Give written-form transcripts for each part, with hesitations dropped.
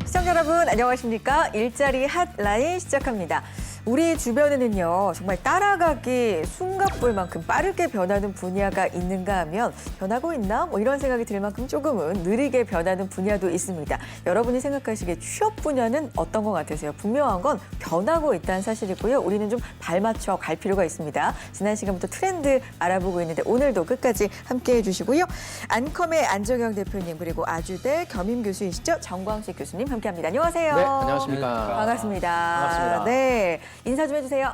시청자 여러분 안녕하십니까? 일자리 핫라인 시작합니다. 우리 주변에는요 정말 따라가기 숨가쁠만큼 빠르게 변하는 분야가 있는가 하면 변하고 있나? 뭐 이런 생각이 들 만큼 조금은 느리게 변하는 분야도 있습니다. 여러분이 생각하시기에 취업 분야는 어떤 것 같으세요? 분명한 건 변하고 있다는 사실이고요. 우리는 좀 발맞춰 갈 필요가 있습니다. 지난 시간부터 트렌드 알아보고 있는데 오늘도 끝까지 함께해 주시고요. 안컴의 안정영 대표님 그리고 아주대 겸임교수이시죠? 정광식 교수님 함께합니다. 안녕하세요. 네, 안녕하십니까. 반갑습니다. 반갑습니다. 네, 인사 좀 해주세요.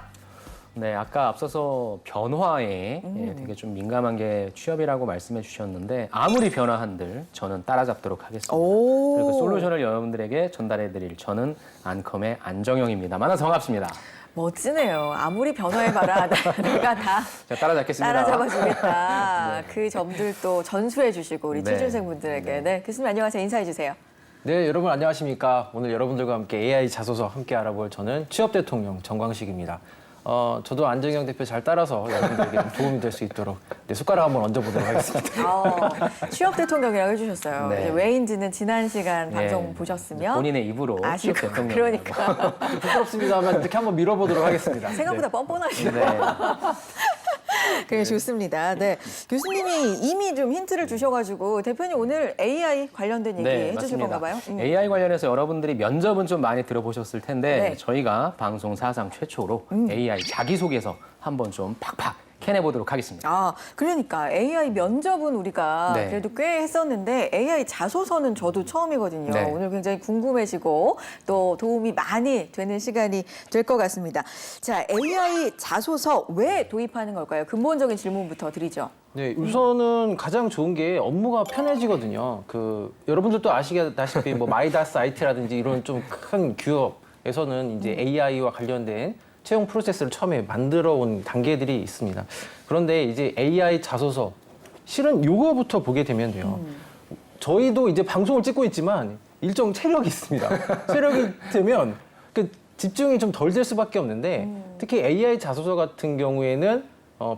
네, 아까 앞서서 변화에 되게 좀 민감한 게 취업이라고 말씀해 주셨는데 아무리 변화한들 저는 따라잡도록 하겠습니다. 오. 그리고 그 솔루션을 여러분들에게 전달해 드릴 저는 안컴의 안정영입니다. 만나서 반갑습니다. 멋지네요. 아무리 변화해봐라 내가 다 제가 따라잡겠습니다. 따라잡아주겠다. 네. 그 점들도 전수해 주시고 우리 네. 취준생분들에게. 네, 교수님 안녕하세요. 인사해 주세요. 네, 여러분 안녕하십니까. 오늘 여러분들과 함께 AI 자소서 함께 알아볼 저는 취업 대통령 정광식입니다. 저도 안정영 대표 잘 따라서 여러분들에게 좀 도움이 될 수 있도록 숟가락 한번 얹어보도록 하겠습니다. 취업 대통령이라고 해주셨어요. 네. 이제 왜인지는 지난 시간 네. 방송 보셨으면 본인의 입으로 취업 아시고 대통령. 그러니까 부끄럽습니다만 이렇게 한번 밀어보도록 하겠습니다. 생각보다 뻔뻔하시네. 네. 그게 좋습니다. 네, 교수님이 이미 좀 힌트를 주셔가지고 대표님 오늘 AI 관련된 얘기 해주실 건가 봐요. AI 관련해서 여러분들이 면접은 좀 많이 들어보셨을 텐데 네. 저희가 방송 사상 최초로 AI 자기소개서 한번 좀 팍팍 캐내보도록 하겠습니다. 아, 그러니까 AI 면접은 우리가 네. 그래도 꽤 했었는데 AI 자소서는 저도 처음이거든요. 네. 오늘 굉장히 궁금해지고 또 도움이 많이 되는 시간이 될 것 같습니다. 자, AI 자소서 왜 도입하는 걸까요? 근본적인 질문부터 드리죠. 네, 우선은 가장 좋은 게 업무가 편해지거든요. 여러분들도 아시다시피 뭐 마이다스 IT라든지 이런 좀 큰 기업에서는 이제 AI와 관련된 채용 프로세스를 처음에 만들어 온 단계들이 있습니다. 그런데 이제 AI 자소서, 실은 요거부터 보게 되면 돼요. 저희도 이제 방송을 찍고 있지만 일정 체력이 있습니다. 체력이 되면 그 집중이 좀 덜 될 수밖에 없는데 특히 AI 자소서 같은 경우에는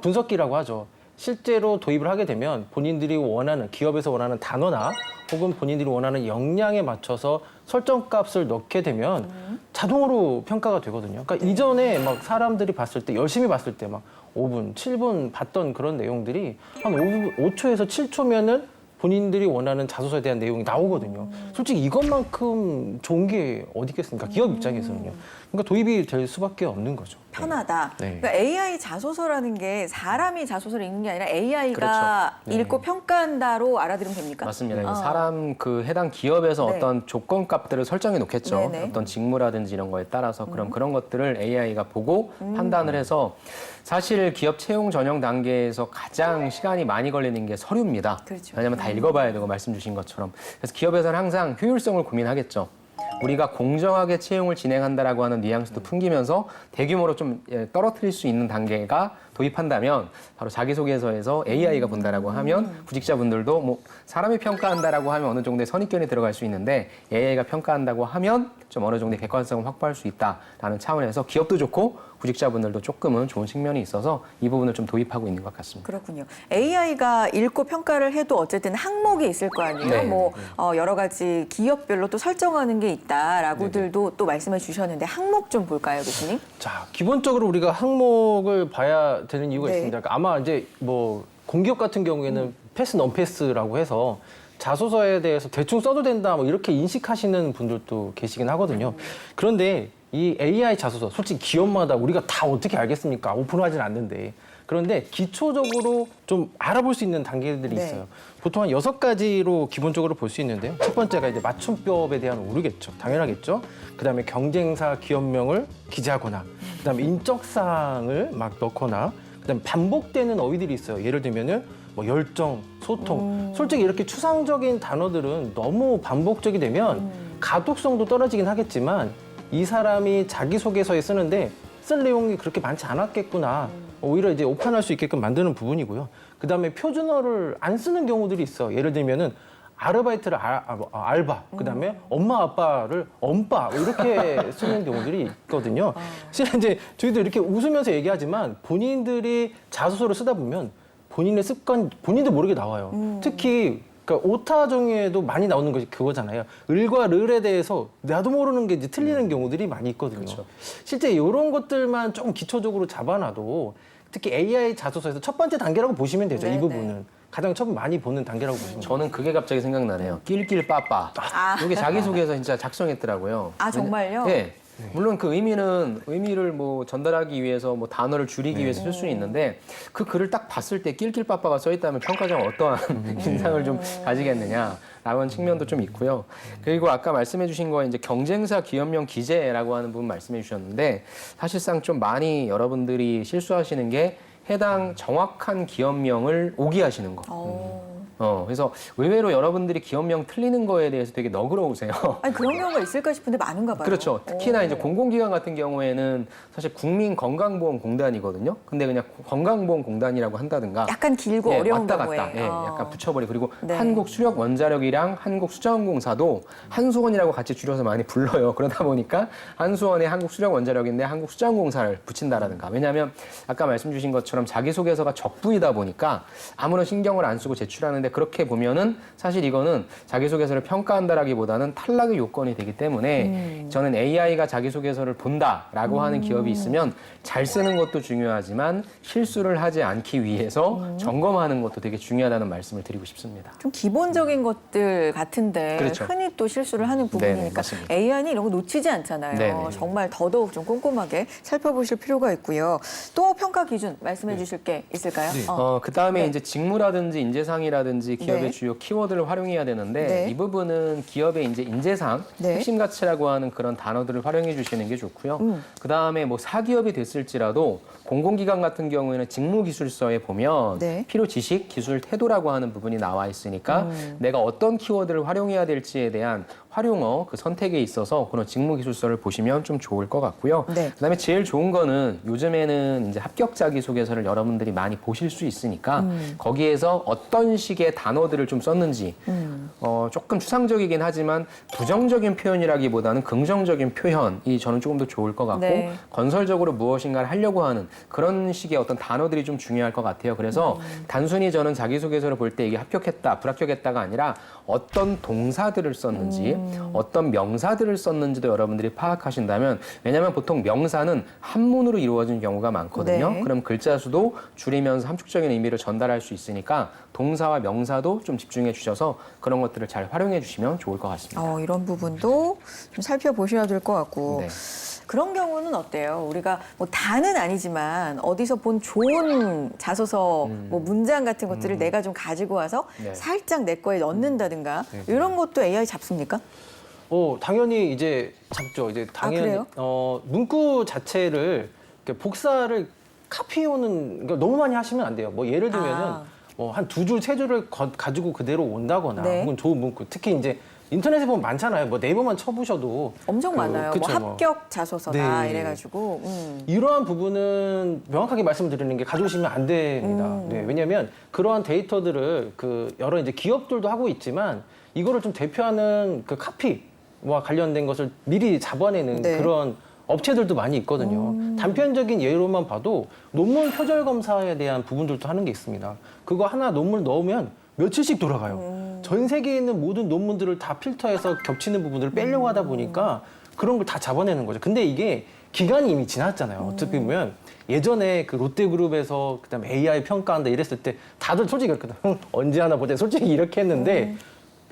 분석기라고 하죠. 실제로 도입을 하게 되면 본인들이 원하는, 기업에서 원하는 단어나 혹은 본인들이 원하는 역량에 맞춰서 설정값을 넣게 되면 자동으로 평가가 되거든요. 그러니까 이전에 막 사람들이 봤을 때, 열심히 봤을 때 막 5분, 7분 봤던 그런 내용들이 한 5초에서 7초면은 본인들이 원하는 자소서에 대한 내용이 나오거든요. 솔직히 이것만큼 좋은 게 어디 있겠습니까? 기업 입장에서는요. 그러니까 도입이 될 수밖에 없는 거죠. 편하다. 네. 그러니까 AI 자소서라는 게 사람이 자소서를 읽는 게 아니라 AI가 그렇죠. 읽고 평가한다로 알아들으면 됩니까? 맞습니다. 사람 그 해당 기업에서 네. 어떤 조건값들을 설정해 놓겠죠. 네네. 어떤 직무라든지 이런 거에 따라서 그런 것들을 AI가 보고 판단을 해서 사실 기업 채용 전형 단계에서 가장 시간이 많이 걸리는 게 서류입니다. 그렇죠. 왜냐하면 다 읽어봐야 되고 말씀 주신 것처럼. 그래서 기업에서는 항상 효율성을 고민하겠죠. 우리가 공정하게 채용을 진행한다라고 하는 뉘앙스도 풍기면서 대규모로 좀 떨어뜨릴 수 있는 단계가 도입한다면 바로 자기소개서에서 AI가 본다라고 하면 구직자분들도 뭐 사람이 평가한다라고 하면 어느 정도의 선입견이 들어갈 수 있는데 AI가 평가한다고 하면 좀 어느 정도의 객관성을 확보할 수 있다라는 차원에서 기업도 좋고 구직자분들도 조금은 좋은 측면이 있어서 이 부분을 좀 도입하고 있는 것 같습니다. 그렇군요. AI가 읽고 평가를 해도 어쨌든 항목이 있을 거 아니에요. 네. 뭐 여러 가지 기업별로 또 설정하는 게 있다라고들도 또 말씀해 주셨는데 항목 좀 볼까요, 교수님? 자, 기본적으로 우리가 항목을 봐야 되는 이유가 네. 있습니다. 그러니까 아마 이제 뭐 공기업 같은 경우에는 패스 non-패스라고 해서 자소서에 대해서 대충 써도 된다 뭐 이렇게 인식하시는 분들도 계시긴 하거든요. 그런데 이 AI 자소서, 솔직히 기업마다 우리가 다 어떻게 알겠습니까? 오픈하진 않는데. 그런데 기초적으로 좀 알아볼 수 있는 단계들이 네. 있어요. 보통 한 6가지로 기본적으로 볼 수 있는데요. 첫 번째가 이제 맞춤법에 대한 오류겠죠. 당연하겠죠. 그다음에 경쟁사 기업명을 기재하거나, 그다음에 인적사항을 막 넣거나, 그다음에 반복되는 어휘들이 있어요. 예를 들면은 뭐 열정, 소통. 솔직히 이렇게 추상적인 단어들은 너무 반복적이 되면 가독성도 떨어지긴 하겠지만 이 사람이 자기소개서에 쓰는데 쓸 내용이 그렇게 많지 않았겠구나. 오히려 이제 오판할 수 있게끔 만드는 부분이고요. 그다음에 표준어를 안 쓰는 경우들이 있어. 예를 들면은 아르바이트를 알바, 그다음에 엄마 아빠를 엄빠 뭐 이렇게 쓰는 경우들이 있거든요. 실은 이제 저희도 이렇게 웃으면서 얘기하지만 본인들이 자소서를 쓰다 보면 본인의 습관 본인도 모르게 나와요. 특히 그러니까 오타 중에도 많이 나오는 것이 그거잖아요. 을과 르에 대해서 나도 모르는 게 이제 틀리는 경우들이 많이 있거든요. 그렇죠. 실제 이런 것들만 좀 기초적으로 잡아놔도 특히 AI 자소서에서 첫 번째 단계라고 보시면 되죠. 네, 이 부분은. 가장 처음 많이 보는 단계라고 보시면 돼요. 저는 그게 갑자기 생각나네요. 낄낄빠빠. 이게 자기소개서 진짜 작성했더라고요. 아, 정말요? 네. 물론 그 의미를 뭐 전달하기 위해서 뭐 단어를 줄이기 위해서 쓸 수는 있는데 그 글을 딱 봤을 때 낄낄빠빠가 써 있다면 평가자가 어떠한 인상을 좀 가지겠느냐라고 하는 측면도 좀 있고요. 그리고 아까 말씀해 주신 거 이제 경쟁사 기업명 기재라고 하는 부분 말씀해 주셨는데 사실상 좀 많이 여러분들이 실수하시는 게 해당 정확한 기업명을 오기하시는 거. 그래서 의외로 여러분들이 기업명 틀리는 거에 대해서 되게 너그러우세요. 아니, 그런 경우가 있을까 싶은데 많은가 봐요. 그렇죠. 특히나 이제 공공기관 같은 경우에는 사실 국민건강보험공단이거든요. 근데 그냥 건강보험공단이라고 한다든가. 약간 길고 예, 어려운 왔다 경우에. 갔다. 예, 약간 붙여버리고. 그리고 네. 한국수력원자력이랑 한국수자원공사도 한수원이라고 같이 줄여서 많이 불러요. 그러다 보니까 한수원에 한국수력원자력인데 한국수자원공사를 붙인다라든가. 왜냐하면 아까 말씀 주신 것처럼 자기소개서가 적부이다 보니까 아무런 신경을 안 쓰고 제출하는데 그렇게 보면은 사실 이거는 자기소개서를 평가한다라기보다는 탈락의 요건이 되기 때문에 저는 AI가 자기소개서를 본다라고 하는 기업이 있으면 잘 쓰는 것도 중요하지만 실수를 하지 않기 위해서 점검하는 것도 되게 중요하다는 말씀을 드리고 싶습니다. 좀 기본적인 것들 같은데 그렇죠. 흔히 또 실수를 하는 네네, 부분이니까 맞습니다. AI는 이런 거 놓치지 않잖아요. 네네. 정말 더더욱 좀 꼼꼼하게 살펴보실 필요가 있고요. 또 평가 기준 말씀해 주실 게 있을까요? 그다음에 네. 이제 직무라든지 인재상이라든지 기업의 네. 주요 키워드를 활용해야 되는데 네. 이 부분은 기업의 이제 인재상, 네. 핵심 가치라고 하는 그런 단어들을 활용해 주시는 게 좋고요. 그다음에 뭐 사기업이 됐을지라도 공공기관 같은 경우에는 직무기술서에 보면 네. 필요 지식, 기술, 태도라고 하는 부분이 나와 있으니까 내가 어떤 키워드를 활용해야 될지에 대한 활용어 그 선택에 있어서 그런 직무기술서를 보시면 좀 좋을 것 같고요. 네. 그다음에 제일 좋은 거는 요즘에는 이제 합격 자기소개서를 여러분들이 많이 보실 수 있으니까 거기에서 어떤 식의 단어들을 좀 썼는지 조금 추상적이긴 하지만 부정적인 표현이라기보다는 긍정적인 표현이 저는 조금 더 좋을 것 같고 네. 건설적으로 무엇인가를 하려고 하는 그런 식의 어떤 단어들이 좀 중요할 것 같아요. 그래서 단순히 저는 자기소개서를 볼 때 이게 합격했다, 불합격했다가 아니라 어떤 동사들을 썼는지 어떤 명사들을 썼는지도 여러분들이 파악하신다면 왜냐하면 보통 명사는 한문으로 이루어진 경우가 많거든요. 네. 그럼 글자 수도 줄이면서 함축적인 의미를 전달할 수 있으니까 동사와 명사도 좀 집중해 주셔서 그런 것들을 잘 활용해 주시면 좋을 것 같습니다. 이런 부분도 좀 살펴보셔야 될 것 같고. 네. 그런 경우는 어때요? 우리가 뭐 다는 아니지만 어디서 본 좋은 자소서 뭐 문장 같은 것들을 내가 좀 가지고 와서 네. 살짝 내 거에 넣는다든가 이런 것도 AI 잡습니까? 당연히 이제 잡죠. 이제 당연히 그래요? 문구 자체를 이렇게 복사를 카피오는 그러니까 너무 많이 하시면 안 돼요. 뭐 예를 들면은 뭐 한 두 줄, 세 줄을 가지고 그대로 온다거나 네. 혹은 좋은 문구. 특히 이제 인터넷에 보면 많잖아요. 뭐 네이버만 쳐보셔도 엄청 많아요. 그쵸, 뭐 합격 자소서다 네. 이래가지고. 이러한 부분은 명확하게 말씀드리는 게 가져오시면 안 됩니다. 네, 왜냐하면 그러한 데이터들을 그 여러 이제 기업들도 하고 있지만 이거를 좀 대표하는 그 카피와 관련된 것을 미리 잡아내는 네. 그런 업체들도 많이 있거든요. 단편적인 예로만 봐도 논문 표절 검사에 대한 부분들도 하는 게 있습니다. 그거 하나 논문 넣으면 며칠씩 돌아가요. 전 세계에 있는 모든 논문들을 다 필터해서 겹치는 부분들을 빼려고 하다 보니까 그런 걸 다 잡아내는 거죠. 근데 이게 기간이 이미 지났잖아요. 어떻게 보면 예전에 그 롯데그룹에서 그다음에 AI 평가한다 이랬을 때 다들 솔직히 그랬거든. 언제 하나 보자. 솔직히 이렇게 했는데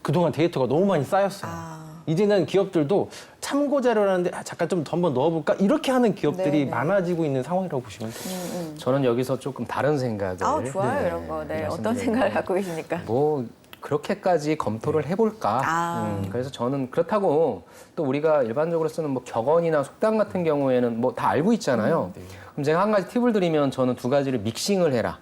그동안 데이터가 너무 많이 쌓였어요. 이제는 기업들도 참고 자료라는데 잠깐 좀 더 한번 넣어볼까 이렇게 하는 기업들이 네네. 많아지고 있는 상황이라고 보시면 돼요. 저는 여기서 조금 다른 생각을 좋아요 네, 이런 거. 네. 어떤 말씀드리는데 생각을 갖고 계십니까? 뭐 그렇게까지 검토를 해볼까? 그래서 저는 그렇다고 또 우리가 일반적으로 쓰는 뭐 격언이나 속담 같은 경우에는 뭐 다 알고 있잖아요. 그럼 제가 한 가지 팁을 드리면 저는 두 가지를 믹싱을 해라.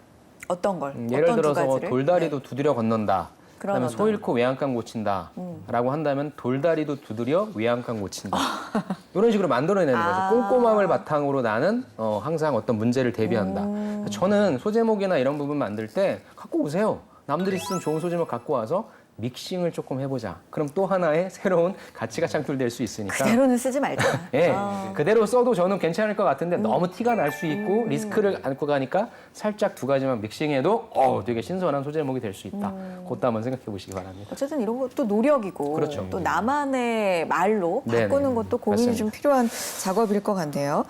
어떤 걸? 예를 어떤 두 들어서 가지를? 돌다리도 네. 두드려 건넌다. 그다음에 어떤 소 잃고 외양간 고친다. 라고 한다면 돌다리도 두드려 외양간 고친다. 이런 식으로 만들어내는 거죠. 꼼꼼함을 바탕으로 나는 항상 어떤 문제를 대비한다. 저는 소제목이나 이런 부분 만들 때 갖고 오세요. 남들이 쓴 좋은 소제목 갖고 와서 믹싱을 조금 해보자. 그럼 또 하나의 새로운 가치가 창출될 수 있으니까. 그대로는 쓰지 말자. 예, 그대로 써도 저는 괜찮을 것 같은데 너무 티가 날 수 있고 리스크를 안고 가니까 살짝 두 가지만 믹싱해도 되게 신선한 소제목이 될 수 있다. 그것도 한번 생각해 보시기 바랍니다. 어쨌든 이런 것도 노력이고 그렇죠. 또 나만의 말로 네네. 바꾸는 것도 고민이 맞습니다. 좀 필요한 작업일 것 같네요.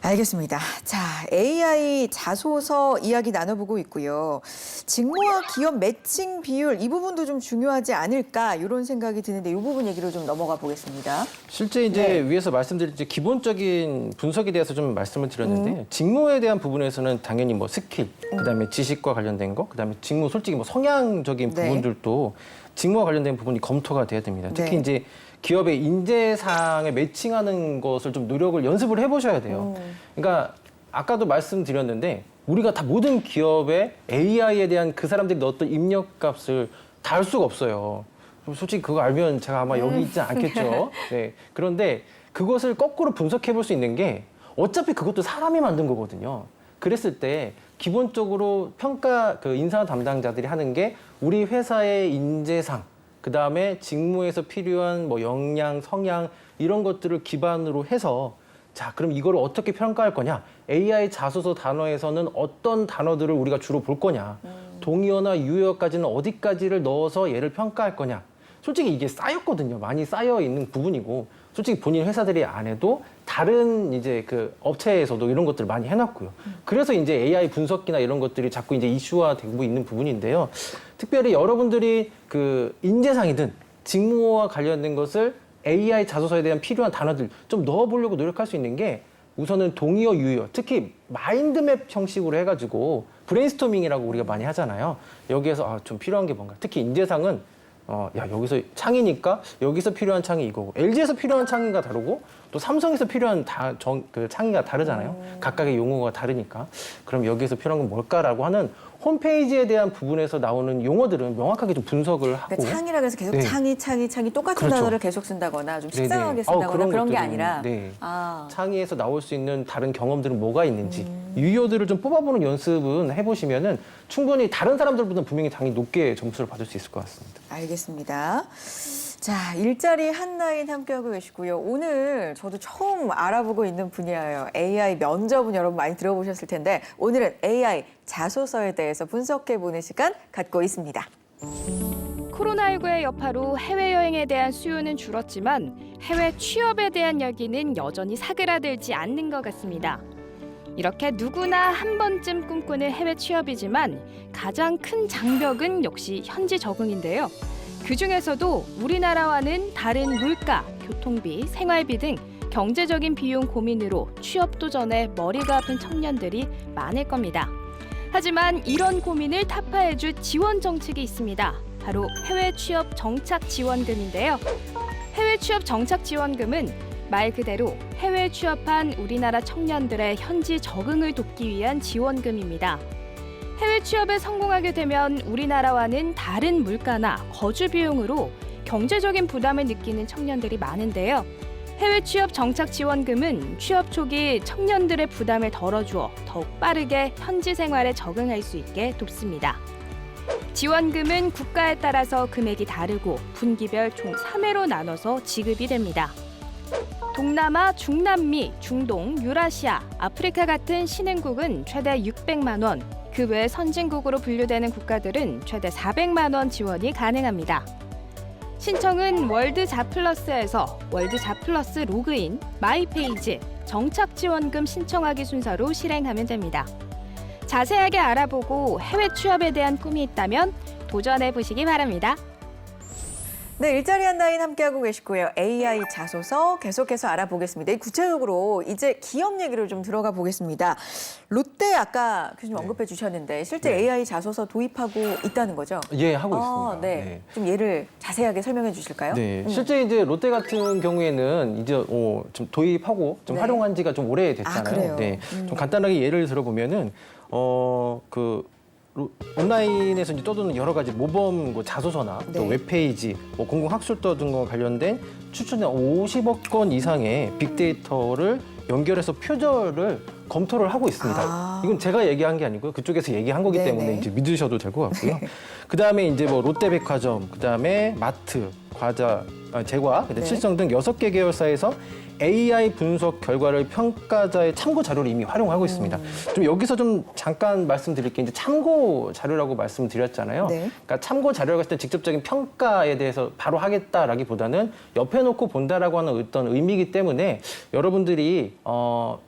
알겠습니다. 자, AI 자소서 이야기 나눠보고 있고요. 직무와 기업 매칭 비율 이 부분도 좀 중요하지 않을까 이런 생각이 드는데 이 부분 얘기로 좀 넘어가 보겠습니다. 실제 이제 위에서 말씀드린 이제 기본적인 분석에 대해서 좀 말씀을 드렸는데 직무에 대한 부분에서는 당연히 뭐 스킬, 그다음에 지식과 관련된 거, 그다음에 직무 솔직히 뭐 성향적인 네. 부분들도 직무와 관련된 부분이 검토가 돼야 됩니다. 특히 네. 이제 기업의 인재상에 매칭하는 것을 좀 노력을 연습을 해보셔야 돼요. 그러니까 아까도 말씀드렸는데 우리가 다 모든 기업에 AI에 대한 그 사람들이 넣었던 입력값을 다 알 수가 없어요. 솔직히 그거 알면 제가 아마 여기 있지 않겠죠. 네. 그런데 그것을 거꾸로 분석해 볼 수 있는 게 어차피 그것도 사람이 만든 거거든요. 그랬을 때 기본적으로 평가 그 인사 담당자들이 하는 게 우리 회사의 인재상, 그다음에 직무에서 필요한 뭐 역량, 성향 이런 것들을 기반으로 해서 자, 그럼 이걸 어떻게 평가할 거냐? AI 자소서 단어에서는 어떤 단어들을 우리가 주로 볼 거냐? 동의어나 유의어까지는 어디까지를 넣어서 얘를 평가할 거냐? 솔직히 이게 쌓였거든요. 많이 쌓여 있는 부분이고, 솔직히 본인 회사들이 안 해도 다른 이제 그 업체에서도 이런 것들을 많이 해놨고요. 그래서 이제 AI 분석기나 이런 것들이 자꾸 이제 이슈화되고 있는 부분인데요. 특별히 여러분들이 그 인재상이든 직무와 관련된 것을 AI 자소서에 대한 필요한 단어들 좀 넣어보려고 노력할 수 있는 게 우선은 동의어, 유의어, 특히 마인드맵 형식으로 해가지고 브레인스토밍이라고 우리가 많이 하잖아요. 여기에서 좀 필요한 게 뭔가. 특히 인재상은 야, 여기서 창이니까 여기서 필요한 창이 이거고 LG에서 필요한 창이가 다르고 또 삼성에서 필요한 그 창이가 다르잖아요. 각각의 용어가 다르니까. 그럼 여기서 필요한 건 뭘까라고 하는 홈페이지에 대한 부분에서 나오는 용어들은 명확하게 좀 분석을 하고. 그러니까 창이라 그래서 계속 네. 창이 똑같은 그렇죠. 단어를 계속 쓴다거나 좀 네네. 식상하게 쓴다거나 그런 게 것들은, 아니라 네. 아, 창의에서 나올 수 있는 다른 경험들은 뭐가 있는지 유효들을 좀 뽑아보는 연습은 해보시면은 충분히 다른 사람들보다 분명히 당연히 높게 점수를 받을 수 있을 것 같습니다. 알겠습니다. 자, 일자리 한라인 함께하고 계시고요. 오늘 저도 처음 알아보고 있는 분야예요. AI 면접은 여러분 많이 들어보셨을 텐데 오늘은 AI 자소서에 대해서 분석해보는 시간 갖고 있습니다. 코로나19의 여파로 해외여행에 대한 수요는 줄었지만 해외 취업에 대한 열기는 여전히 사그라들지 않는 것 같습니다. 이렇게 누구나 한 번쯤 꿈꾸는 해외 취업이지만 가장 큰 장벽은 역시 현지 적응인데요. 그중에서도 우리나라와는 다른 물가, 교통비, 생활비 등 경제적인 비용 고민으로 취업 도전에 머리가 아픈 청년들이 많을 겁니다. 하지만 이런 고민을 타파해줄 지원 정책이 있습니다. 바로 해외 취업 정착 지원금인데요. 해외 취업 정착 지원금은 말 그대로 해외 취업한 우리나라 청년들의 현지 적응을 돕기 위한 지원금입니다. 해외 취업에 성공하게 되면 우리나라와는 다른 물가나 거주 비용으로 경제적인 부담을 느끼는 청년들이 많은데요. 해외 취업 정착 지원금은 취업 초기 청년들의 부담을 덜어주어 더욱 빠르게 현지 생활에 적응할 수 있게 돕습니다. 지원금은 국가에 따라서 금액이 다르고 분기별 총 3회로 나눠서 지급이 됩니다. 동남아, 중남미, 중동, 유라시아, 아프리카 같은 신흥국은 최대 600만 원, 그 외 선진국으로 분류되는 국가들은 최대 400만 원 지원이 가능합니다. 신청은 월드자플러스에서 월드자플러스 로그인, 마이페이지, 정착지원금 신청하기 순서로 실행하면 됩니다. 자세하게 알아보고 해외 취업에 대한 꿈이 있다면 도전해보시기 바랍니다. 네, 일자리 한라인 함께하고 계시고요. AI 자소서 계속해서 알아보겠습니다. 구체적으로 이제 기업 얘기를 좀 들어가 보겠습니다. 롯데 아까 교수님 언급해 주셨는데 실제 AI 자소서 도입하고 있다는 거죠? 예, 하고 있습니다. 네. 좀 예를 자세하게 설명해 주실까요? 네, 실제 이제 롯데 같은 경우에는 이제 좀 도입하고 좀 네. 활용한 지가 좀 오래됐잖아요. 그래요? 네, 좀 간단하게 예를 들어보면은 온라인에서 이제 떠도는 여러 가지 모범 자소서나 또 네. 웹페이지, 공공학술도 등과 관련된 추천된 50억 건 이상의 빅데이터를 연결해서 표절을 검토를 하고 있습니다. 아. 이건 제가 얘기한 게 아니고요. 그쪽에서 얘기한 거기 네네. 때문에 이제 믿으셔도 될 것 같고요. 그다음에 이제 뭐 롯데백화점, 그다음에 마트, 과자, 제과, 네. 칠성 등 6개 계열사에서 AI 분석 결과를 평가자의 참고 자료를 이미 활용하고 있습니다. 좀 여기서 좀 잠깐 말씀드릴 게 이제 참고 자료라고 말씀드렸잖아요. 네. 그러니까 참고 자료라고 했을 때 직접적인 평가에 대해서 바로 하겠다라기보다는 옆에 놓고 본다라고 하는 어떤 의미이기 때문에 여러분들이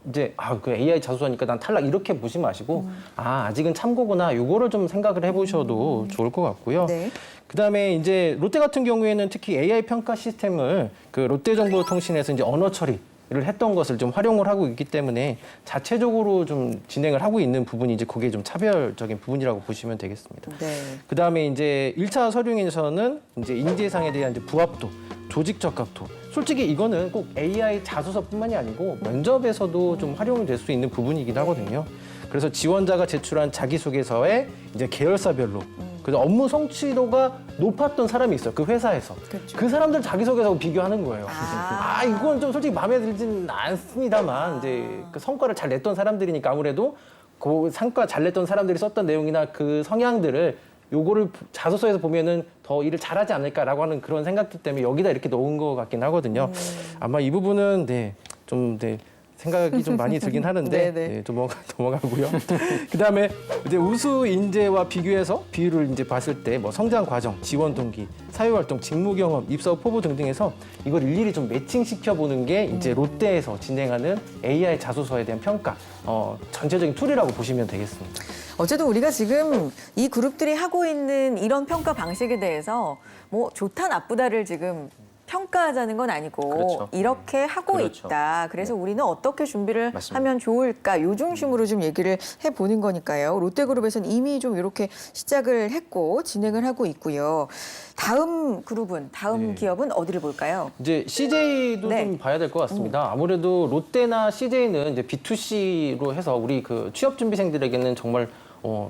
이제 그 AI 자소서니까 난 탈락 이렇게 보지 마시고 아직은 참고구나 요거를 좀 생각을 해보셔도 좋을 것 같고요. 네. 그다음에 이제 롯데 같은 경우에는 특히 AI 평가 시스템을 그 롯데정보통신에서 이제 언어 처리를 했던 것을 좀 활용을 하고 있기 때문에 자체적으로 좀 진행을 하고 있는 부분이 이제 그게 좀 차별적인 부분이라고 보시면 되겠습니다. 네. 그다음에 이제 1차 서류에서는 이제 인재상에 대한 이제 부합도, 조직 적합도. 솔직히 이거는 꼭 AI 자소서뿐만이 아니고 면접에서도 좀 활용이 될 수 있는 부분이긴 하거든요. 그래서 지원자가 제출한 자기소개서에 이제 계열사별로 그래서 업무 성취도가 높았던 사람이 있어요. 그 회사에서. 그렇죠. 그 사람들 자기소개서하고 비교하는 거예요. 아. 이건 좀 솔직히 마음에 들지는 않습니다만 이제 그 성과를 잘 냈던 사람들이니까 아무래도 그 성과 잘 냈던 사람들이 썼던 내용이나 그 성향들을 요거를 자소서에서 보면은 더 일을 잘하지 않을까라고 하는 그런 생각들 때문에 여기다 이렇게 넣은 것 같긴 하거든요. 아마 이 부분은 생각이 좀 많이 들긴 하는데 네네. 좀 넘어가고요. 그다음에 이제 우수 인재와 비교해서 비율을 이제 봤을 때 뭐 성장 과정, 지원 동기, 사회 활동, 직무 경험, 입사 후 포부 등등해서 이걸 일일이 좀 매칭시켜 보는 게 이제 롯데에서 진행하는 AI 자소서에 대한 평가 전체적인 툴이라고 보시면 되겠습니다. 어쨌든 우리가 지금 이 그룹들이 하고 있는 이런 평가 방식에 대해서 뭐 좋다 나쁘다를 지금 평가하자는 건 아니고 그렇죠. 이렇게 하고 그렇죠. 있다. 그래서 우리는 어떻게 준비를 맞습니다. 하면 좋을까 요 중심으로 좀 얘기를 해보는 거니까요. 롯데그룹에서는 이미 좀 이렇게 시작을 했고 진행을 하고 있고요. 다음 그룹은 네. 기업은 어디를 볼까요? 이제 CJ도 네. 좀 봐야 될 것 같습니다. 아무래도 롯데나 CJ는 이제 B2C로 해서 우리 그 취업 준비생들에게는 정말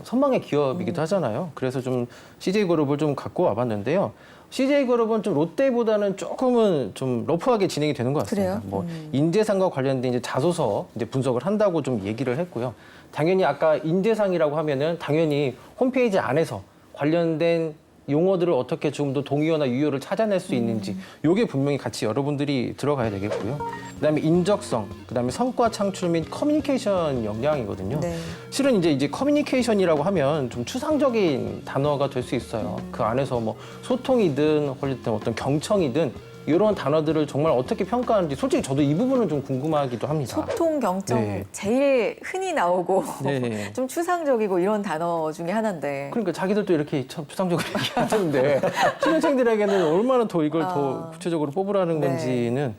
선망의 기업이기도 하잖아요. 그래서 좀 CJ그룹을 좀 갖고 와봤는데요. CJ그룹은 좀 롯데보다는 조금은 좀 러프하게 진행이 되는 것 같습니다. 그래요? 뭐 인재상과 관련된 이제 자소서 이제 분석을 한다고 좀 얘기를 했고요. 당연히 아까 인재상이라고 하면은 당연히 홈페이지 안에서 관련된 용어들을 어떻게 좀 더 동의어나 유효를 찾아낼 수 있는지 요게 분명히 같이 여러분들이 들어가야 되겠고요. 그다음에 인적성, 그다음에 성과 창출 및 커뮤니케이션 역량이거든요. 네. 실은 이제 커뮤니케이션이라고 하면 좀 추상적인 단어가 될 수 있어요. 그 안에서 뭐 소통이든 어떤 경청이든 이런 단어들을 정말 어떻게 평가하는지 솔직히 저도 이 부분은 좀 궁금하기도 합니다. 소통, 경청 네. 제일 흔히 나오고 네. 좀 추상적이고 이런 단어 중에 하나인데 그러니까 자기들도 이렇게 참 추상적으로 얘기하는데 신입생들에게는 얼마나 더 이걸 더 구체적으로 뽑으라는 네. 건지는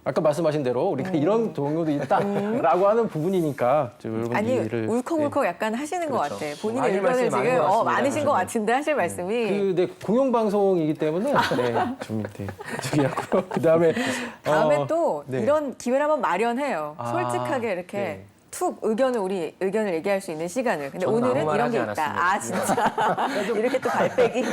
아까 말씀하신 대로 우리가 이런 동요도 있다라고 하는 부분이니까 좀 여러분 아니 이해를 울컥울컥 약간 하시는 것 그렇죠. 같아. 본인의 하실 의견을 말씀이 많은 지금 것 같습니다. 많으신 것 같은데 하실 말씀이 공영방송이기 때문에 저기 하고요. 그다음에 다음에 또 네. 이런 기회를 한번 마련해요. 아, 솔직하게 이렇게 네. 툭 우리 의견을 얘기할 수 있는 시간을. 근데 저는 오늘은 아무 말 이런 게 하지 있다. 않았습니다. 아 진짜 이렇게 또 발빼기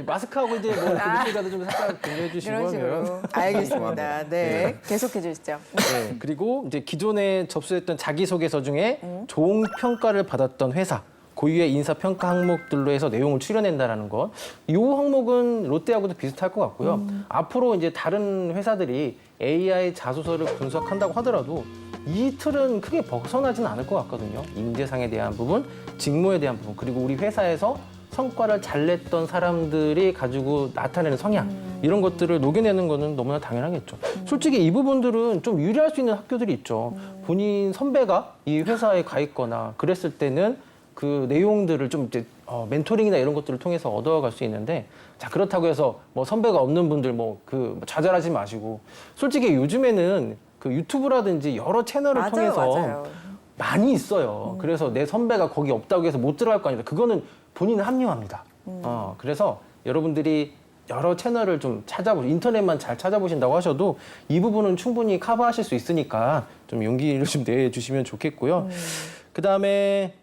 마스크하고 이제 뭐 그릇이라도 좀 살짝 공유해 주시고 이런 식으로. 하면 알겠습니다. 네, 계속해 주시죠. 네, 그리고 이제 기존에 접수했던 자기소개서 중에 좋은 평가를 받았던 회사, 고유의 인사평가 항목들로 해서 내용을 추려낸다라는 것. 이 항목은 롯데하고도 비슷할 것 같고요. 앞으로 이제 다른 회사들이 AI 자소서를 분석한다고 하더라도 이 틀은 크게 벗어나진 않을 것 같거든요. 인재상에 대한 부분, 직무에 대한 부분, 그리고 우리 회사에서 성과를 잘 냈던 사람들이 가지고 나타내는 성향 이런 것들을 녹여내는 거는 너무나 당연하겠죠. 솔직히 이 부분들은 좀 유리할 수 있는 학교들이 있죠. 본인 선배가 이 회사에 가 있거나 그랬을 때는 그 내용들을 좀 이제 멘토링이나 이런 것들을 통해서 얻어갈 수 있는데 자 그렇다고 해서 뭐 선배가 없는 분들 뭐 좌절하지 마시고 솔직히 요즘에는 그 유튜브라든지 여러 채널을 통해서 맞아요. 많이 있어요. 그래서 내 선배가 거기 없다고 해서 못 들어갈 거 아니다. 그거는 본인은 합리화입니다. 그래서 여러분들이 여러 채널을 좀 인터넷만 잘 찾아보신다고 하셔도 이 부분은 충분히 커버하실 수 있으니까 좀 용기를 좀 내주시면 좋겠고요. 그 다음에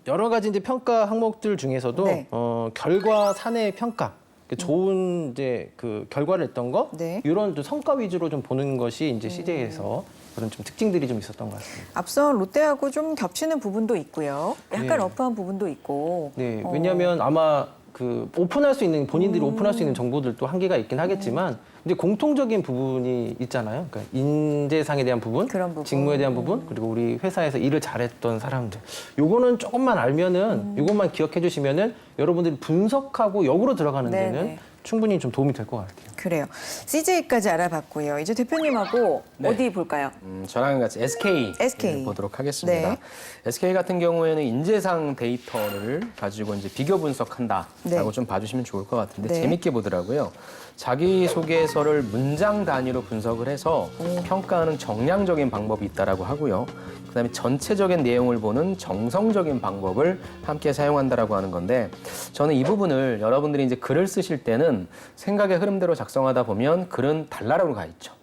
여러 가지 이제 평가 항목들 중에서도 네. 결과 사내 평가, 좋은 이제 그 결과를 냈던 거 네. 이런 좀 성과 위주로 좀 보는 것이 이제 CJ에서 그런 좀 특징들이 좀 있었던 것 같습니다. 앞선 롯데하고 좀 겹치는 부분도 있고요. 약간 네. 러프한 부분도 있고. 네, 왜냐하면 아마 그 오픈할 수 있는 본인들이 오픈할 수 있는 정보들도 한계가 있긴 하겠지만 이제 공통적인 부분이 있잖아요. 그러니까 인재상에 대한 부분, 그런 부분. 직무에 대한 부분, 그리고 우리 회사에서 일을 잘했던 사람들. 요거는 조금만 알면은 요것만 기억해 주시면은 여러분들이 분석하고 역으로 들어가는 네네. 데는 충분히 좀 도움이 될 것 같아요. 그래요. CJ까지 알아봤고요. 이제 대표님하고 네. 어디 볼까요? 저랑 같이 SK, SK. 보도록 하겠습니다. 네. SK 같은 경우에는 인재상 데이터를 가지고 이제 비교 분석한다라고 네. 좀 봐주시면 좋을 것 같은데 네. 재밌게 보더라고요. 자기소개서를 문장 단위로 분석을 해서 평가하는 정량적인 방법이 있다라고 하고요. 그다음에 전체적인 내용을 보는 정성적인 방법을 함께 사용한다라고 하는 건데 저는 이 부분을 여러분들이 이제 글을 쓰실 때는 생각의 흐름대로 작성하다 보면 글은 달나라로 가 있죠.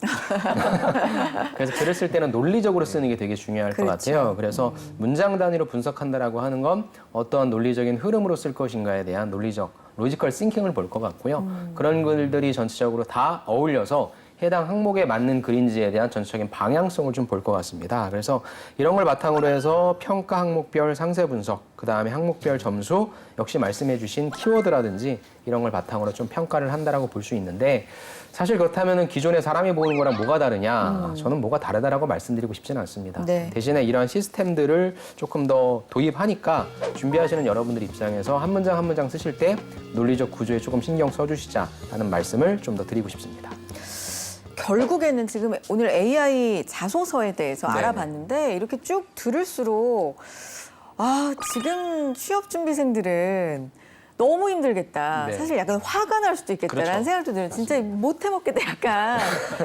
그래서 글을 쓸 때는 논리적으로 쓰는 게 되게 중요할 것 그렇죠. 같아요. 그래서 문장 단위로 분석한다라고 하는 건 어떠한 논리적인 흐름으로 쓸 것인가에 대한 로지컬 싱킹을 볼 것 같고요. 그런 글들이 전체적으로 다 어울려서 해당 항목에 맞는 글인지에 대한 전체적인 방향성을 좀 볼 것 같습니다. 그래서 이런 걸 바탕으로 해서 평가 항목별 상세 분석, 그다음에 항목별 점수, 역시 말씀해 주신 키워드라든지 이런 걸 바탕으로 좀 평가를 한다라고 볼 수 있는데 사실 그렇다면 기존에 사람이 보는 거랑 뭐가 다르냐? 저는 뭐가 다르다라고 말씀드리고 싶지는 않습니다. 네. 대신에 이러한 시스템들을 조금 더 도입하니까 준비하시는 여러분들 입장에서 한 문장 한 문장 쓰실 때 논리적 구조에 조금 신경 써주시자라는 말씀을 좀 더 드리고 싶습니다. 결국에는 지금 오늘 AI 자소서에 대해서 네네. 알아봤는데 이렇게 쭉 들을수록 지금 취업 준비생들은 너무 힘들겠다. 네. 사실 약간 화가 날 수도 있겠다라는 그렇죠. 생각도 들어요. 진짜 못 해먹겠다 약간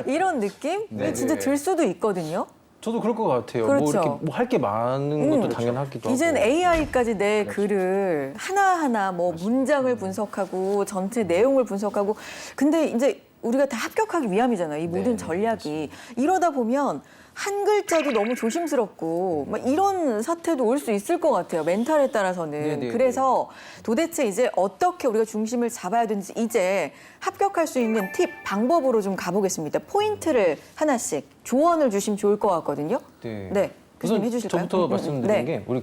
이런 느낌이 네. 진짜 들 수도 있거든요. 저도 그럴 것 같아요. 그렇죠. 뭐 이렇게 뭐 할 게 많은 것도 당연하기도 하고. 이제는 AI까지 내 글을 하나하나 뭐 문장을 분석하고 전체 내용을 분석하고 근데 이제 우리가 다 합격하기 위함이잖아요. 이 모든 전략이. 이러다 보면 한 글자도 너무 조심스럽고 막 이런 사태도 올 수 있을 것 같아요. 멘탈에 따라서는. 네네. 그래서 도대체 이제 어떻게 우리가 중심을 잡아야 되는지 이제 합격할 수 있는 팁, 방법으로 좀 가보겠습니다. 포인트를 하나씩 조언을 주시면 좋을 것 같거든요. 네. 네. 교수님 우선 해주실까요? 저부터 말씀드리는 네. 게 우리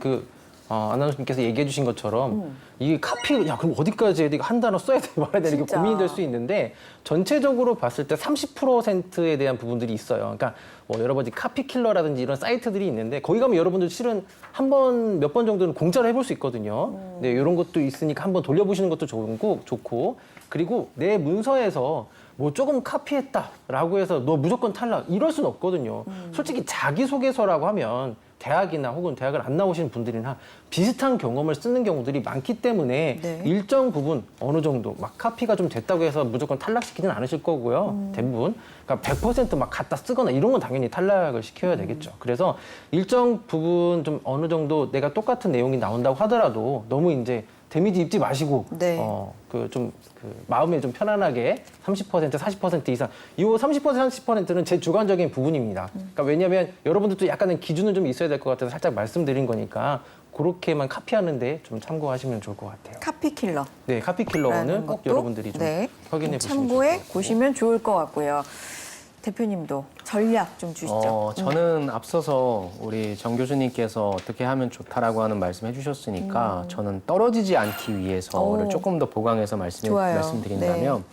아나운서님께서 얘기해 주신 것처럼 이게 카피, 야, 그럼 어디까지 내가 한 단어 써야 돼, 말아야 돼, 이렇게 진짜. 고민이 될 수 있는데 전체적으로 봤을 때 30%에 대한 부분들이 있어요. 그러니까 뭐 여러 가지 카피 킬러라든지 이런 사이트들이 있는데 거기 가면 여러분들 실은 몇 번 정도는 공짜로 해볼 수 있거든요. 네, 이런 것도 있으니까 한번 돌려보시는 것도 좋고 그리고 내 문서에서 뭐 조금 카피했다라고 해서 너 무조건 탈락 이럴 수는 없거든요. 솔직히 자기소개서라고 하면 대학이나 혹은 대학을 안 나오시는 분들이나 비슷한 경험을 쓰는 경우들이 많기 때문에 네. 일정 부분 어느 정도 막 카피가 좀 됐다고 해서 무조건 탈락시키지는 않으실 거고요. 대부분. 그러니까 100% 막 갖다 쓰거나 이런 건 당연히 탈락을 시켜야 되겠죠. 그래서 일정 부분 좀 어느 정도 내가 똑같은 내용이 나온다고 하더라도 너무 이제 데미지 입지 마시고 네. 마음에 좀 편안하게 30%, 40% 이상 이 30%, 40%는 제 주관적인 부분입니다. 그러니까 왜냐하면 여러분들도 약간의 기준은 좀 있어야 될 것 같아서 살짝 말씀드린 거니까 그렇게만 카피하는데 좀 참고하시면 좋을 것 같아요. 카피킬러. 네, 카피킬러는 라는 꼭 것도, 여러분들이 좀 네, 확인해 보시면 참고해 좋을 것 같고. 보시면 좋을 것 같고요. 대표님도 전략 좀 주시죠. 저는 앞서서 우리 정 교수님께서 어떻게 하면 좋다라고 하는 말씀해 주셨으니까 저는 떨어지지 않기 위해서를 오. 조금 더 보강해서 좋아요. 말씀드린다면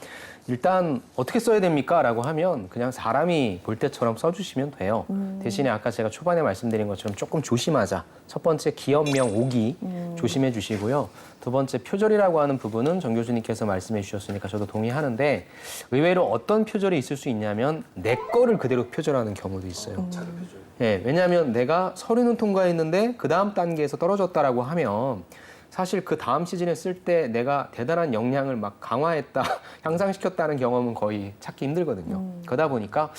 일단 어떻게 써야 됩니까? 라고 하면 그냥 사람이 볼 때처럼 써주시면 돼요. 대신에 아까 제가 초반에 말씀드린 것처럼 조금 조심하자. 첫 번째 기업명 오기 조심해 주시고요. 두 번째 표절이라고 하는 부분은 정 교수님께서 말씀해 주셨으니까 저도 동의하는데 의외로 어떤 표절이 있을 수 있냐면 내 거를 그대로 표절하는 경우도 있어요. 네, 왜냐하면 내가 서류는 통과했는데 그 다음 단계에서 떨어졌다라고 하면 사실 그 다음 시즌에 쓸 때 내가 대단한 역량을 막 강화했다, 향상시켰다는 경험은 거의 찾기 힘들거든요. 그러다 보니까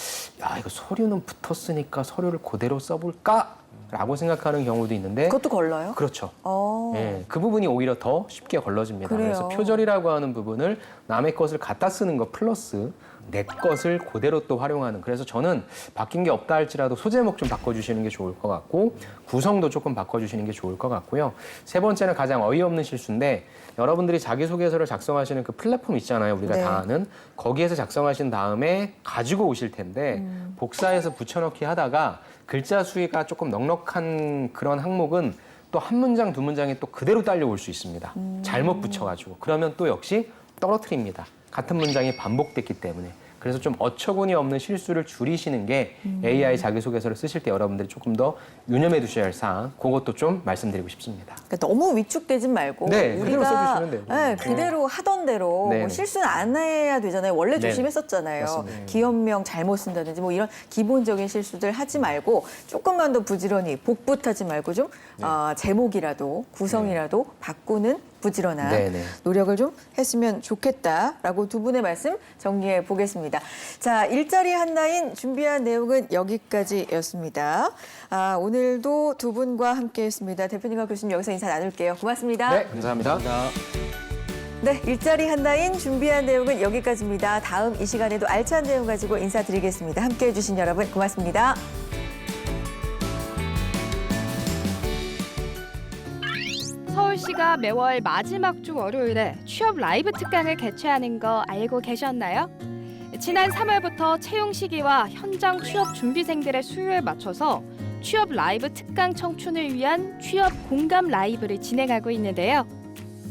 야 이거 서류는 붙었으니까 서류를 그대로 써볼까라고 생각하는 경우도 있는데 그것도 걸러요? 그렇죠. 어. 예, 그 부분이 오히려 더 쉽게 걸러집니다. 그래요. 그래서 표절이라고 하는 부분을 남의 것을 갖다 쓰는 것 플러스 내 것을 그대로 또 활용하는, 그래서 저는 바뀐 게 없다 할지라도 소제목 좀 바꿔주시는 게 좋을 것 같고 구성도 조금 바꿔주시는 게 좋을 것 같고요. 세 번째는 가장 어이없는 실수인데, 여러분들이 자기소개서를 작성하시는 그 플랫폼 있잖아요. 우리가 네. 다 아는. 거기에서 작성하신 다음에 가지고 오실 텐데 복사해서 붙여넣기 하다가 글자 수가 조금 넉넉한 그런 항목은 또 한 문장, 두 문장이 또 그대로 딸려올 수 있습니다. 잘못 붙여가지고. 그러면 또 역시 떨어뜨립니다. 같은 문장이 반복됐기 때문에. 그래서 좀 어처구니 없는 실수를 줄이시는 게 AI 자기소개서를 쓰실 때 여러분들이 조금 더 유념해 두셔야 할 사항, 그것도 좀 말씀드리고 싶습니다. 그러니까 너무 위축되진 말고 네, 그대로 우리가 써주시면 돼요. 네, 그대로 하던 대로 네, 뭐 네. 실수는 안 해야 되잖아요. 원래 네, 조심했었잖아요. 맞습니다. 기업명 잘못 쓴다든지 뭐 이런 기본적인 실수들 하지 말고 조금만 더 부지런히 복붙하지 말고 좀 제목이라도 구성이라도 바꾸는 부지런한 네, 네. 노력을 좀 했으면 좋겠다라고 두 분의 말씀 정리해 보겠습니다. 자, 일자리 한라인 준비한 내용은 여기까지였습니다. 오늘도 두 분과 함께했습니다. 대표님과 교수님 여기서 인사 나눌게요. 고맙습니다. 네, 감사합니다. 네, 일자리 한라인 준비한 내용은 여기까지입니다. 다음 이 시간에도 알찬 내용 가지고 인사드리겠습니다. 함께해 주신 여러분 고맙습니다. 서울시가 매월 마지막 주 월요일에 취업 라이브 특강을 개최하는 거 알고 계셨나요? 지난 3월부터 채용 시기와 현장 취업 준비생들의 수요에 맞춰서 취업 라이브 특강 청춘을 위한 취업 공감 라이브를 진행하고 있는데요.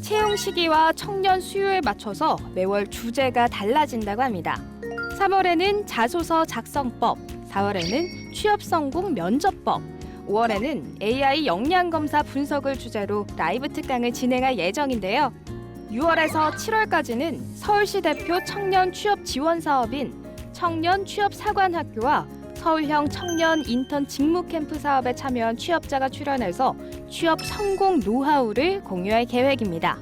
채용 시기와 청년 수요에 맞춰서 매월 주제가 달라진다고 합니다. 3월에는 자소서 작성법, 4월에는 취업 성공 면접법, 5월에는 AI 역량 검사 분석을 주제로 라이브 특강을 진행할 예정인데요. 6월에서 7월까지는 서울시 대표 청년 취업 지원 사업인 청년 취업 사관학교와 서울형 청년 인턴 직무 캠프 사업에 참여한 취업자가 출연해서 취업 성공 노하우를 공유할 계획입니다.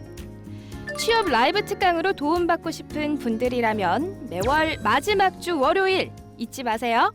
취업 라이브 특강으로 도움받고 싶은 분들이라면 매월 마지막 주 월요일 잊지 마세요.